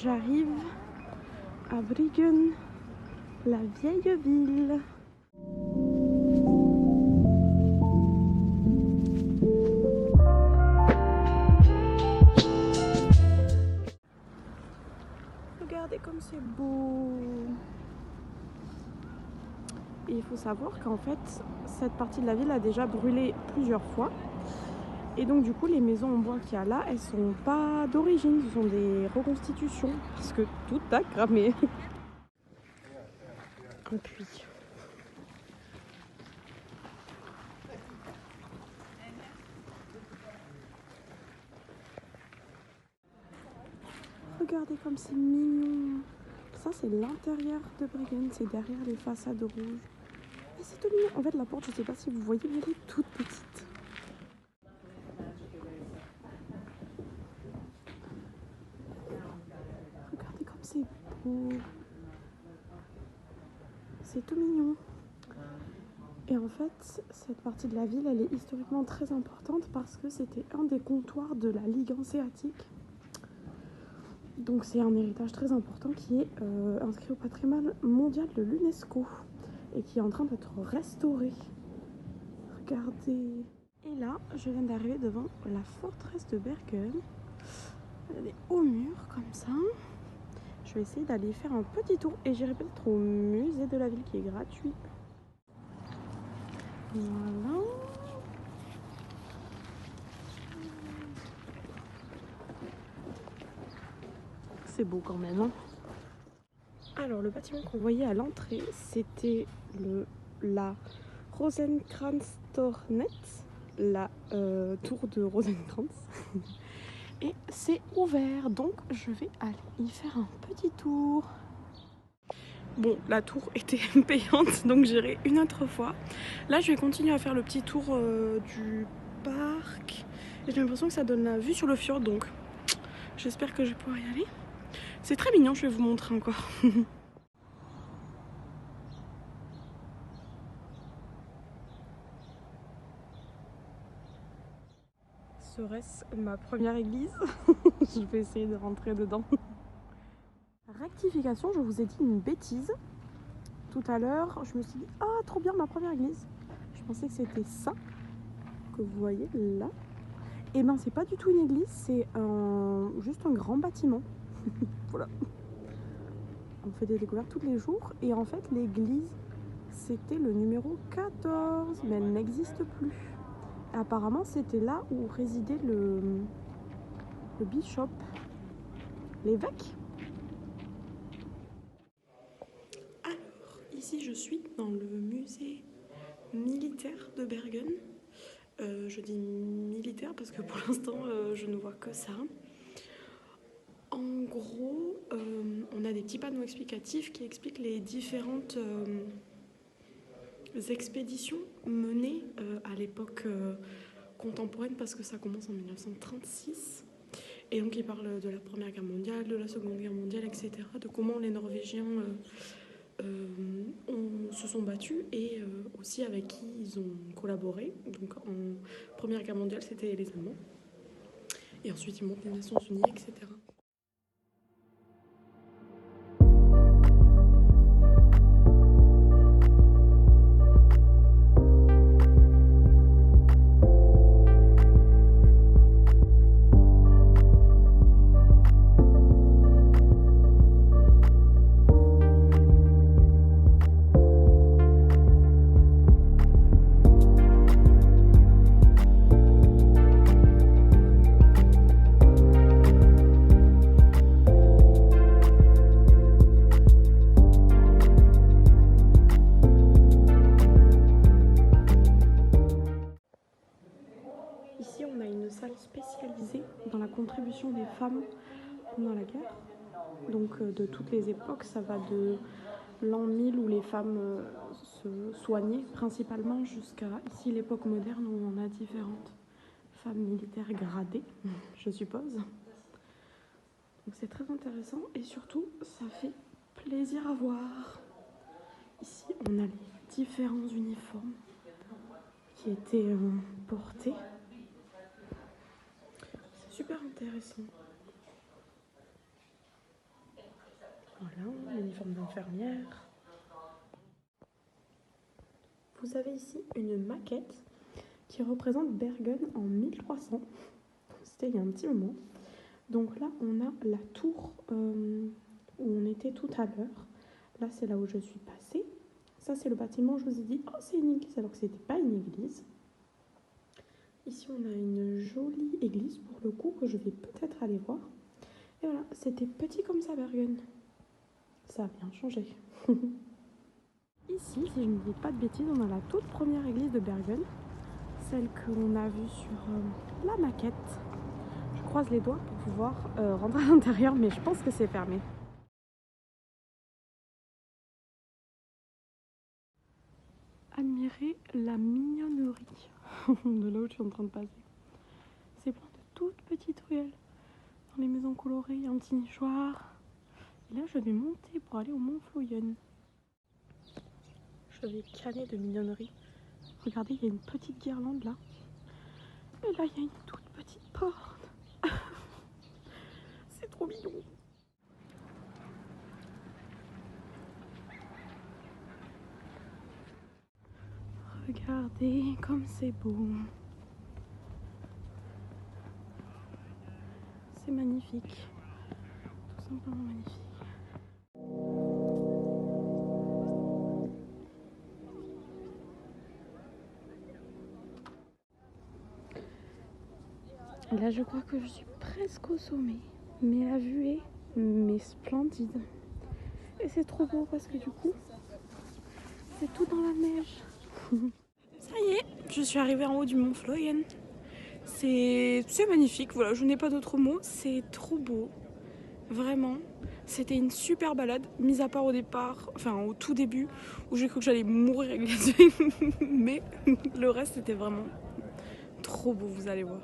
J'arrive à Bruggen, la vieille ville. Regardez comme c'est beau. Et il faut savoir qu'en fait, cette partie de la ville a déjà brûlé plusieurs fois. Et donc du coup, les maisons en bois qu'il y a là, elles sont pas d'origine, ce sont des reconstitutions, parce que tout a cramé. Un puits. Regardez comme c'est mignon. Ça, c'est l'intérieur de Bruggen, c'est derrière les façades rouges. Et c'est tout mignon. En fait, la porte, je sais pas si vous voyez, mais elle est toute petite. Regardez comme c'est beau. C'est tout mignon. Et en fait, cette partie de la ville, elle est historiquement très importante parce que c'était un des comptoirs de la Ligue hanséatique. Donc c'est un héritage très important qui est inscrit au patrimoine mondial de l'UNESCO et qui est en train d'être restauré. Regardez. Et là, je viens d'arriver devant la forteresse de Bergen. Elle est au mur comme ça. Je vais essayer d'aller faire un petit tour et j'irai peut-être au musée de la ville qui est gratuit. Voilà. C'est beau quand même, hein. Alors le bâtiment qu'on voyait à l'entrée, c'était la Rosenkranztornet, la tour de Rosenkrantz. Et c'est ouvert, donc je vais aller y faire un petit tour. Bon, la tour était payante, donc j'irai une autre fois. Là, je vais continuer à faire le petit tour du parc. Et j'ai l'impression que ça donne la vue sur le fjord, donc j'espère que je vais pouvoir y aller. C'est très mignon, je vais vous montrer encore. Serait-ce ma première église? Je vais essayer de rentrer dedans. Rectification, je vous ai dit une bêtise. Tout à l'heure, je me suis dit, ah, trop bien, ma première église. Je pensais que c'était ça que vous voyez là. Et ben, c'est pas du tout une église, c'est juste un grand bâtiment. Voilà. On fait des découvertes tous les jours. Et en fait, l'église, c'était le numéro 14, mais elle n'existe plus. Et apparemment, c'était là où résidait le bishop, l'évêque. Alors, ici, je suis dans le musée militaire de Bergen. Je dis militaire parce que pour l'instant, je ne vois que ça. En gros, on a des petits panneaux explicatifs qui expliquent les différentes expéditions menées à l'époque contemporaine, parce que ça commence en 1936. Et donc ils parlent de la Première Guerre mondiale, de la Seconde Guerre mondiale, etc. De comment les Norvégiens se sont battus et aussi avec qui ils ont collaboré. Donc en Première Guerre mondiale, c'était les Allemands. Et ensuite ils montent les Nations Unies, etc. Ici, on a une salle spécialisée dans la contribution des femmes pendant la guerre. Donc de toutes les époques, ça va de l'an 1000 où les femmes se soignaient principalement jusqu'à ici l'époque moderne où on a différentes femmes militaires gradées, je suppose. Donc c'est très intéressant et surtout ça fait plaisir à voir. Ici on a les différents uniformes qui étaient portés. C'est super intéressant. Voilà, l'uniforme d'infirmière. Vous avez ici une maquette qui représente Bergen en 1300. C'était il y a un petit moment. Donc là, on a la tour où on était tout à l'heure. Là, c'est là où je suis passée. Ça, c'est le bâtiment, je vous ai dit, oh, c'est une église, alors que ce n'était pas une église. Ici, on a une jolie église, pour le coup, que je vais peut-être aller voir. Et voilà, c'était petit comme ça, Bergen. Ça a bien changé. Ici, si je ne dis pas de bêtises, on a la toute première église de Bergen. Celle qu'on a vue sur la maquette. Je croise les doigts pour pouvoir rentrer à l'intérieur, mais je pense que c'est fermé. Admirez la mignonnerie de là où je suis en train de passer. C'est plein de toutes petites ruelles. Dans les maisons colorées, il y a un petit nichoir. Et là, je vais monter pour aller au Mont Floyen. Je vais canner de mignonnerie. Regardez, il y a une petite guirlande là. Et là, il y a une toute petite porte. C'est trop mignon. Regardez comme c'est beau. C'est magnifique. Tout simplement magnifique. Là, je crois que je suis presque au sommet. Mais la vue est splendide. Et c'est trop beau parce que du coup, c'est tout dans la neige. Ça y est, je suis arrivée en haut du Mont Floyen. C'est magnifique, voilà, je n'ai pas d'autres mots. C'est trop beau. Vraiment. C'était une super balade, mis à part au départ, enfin au tout début, où j'ai cru que j'allais mourir avec les yeux. Mais le reste, c'était vraiment trop beau, vous allez voir.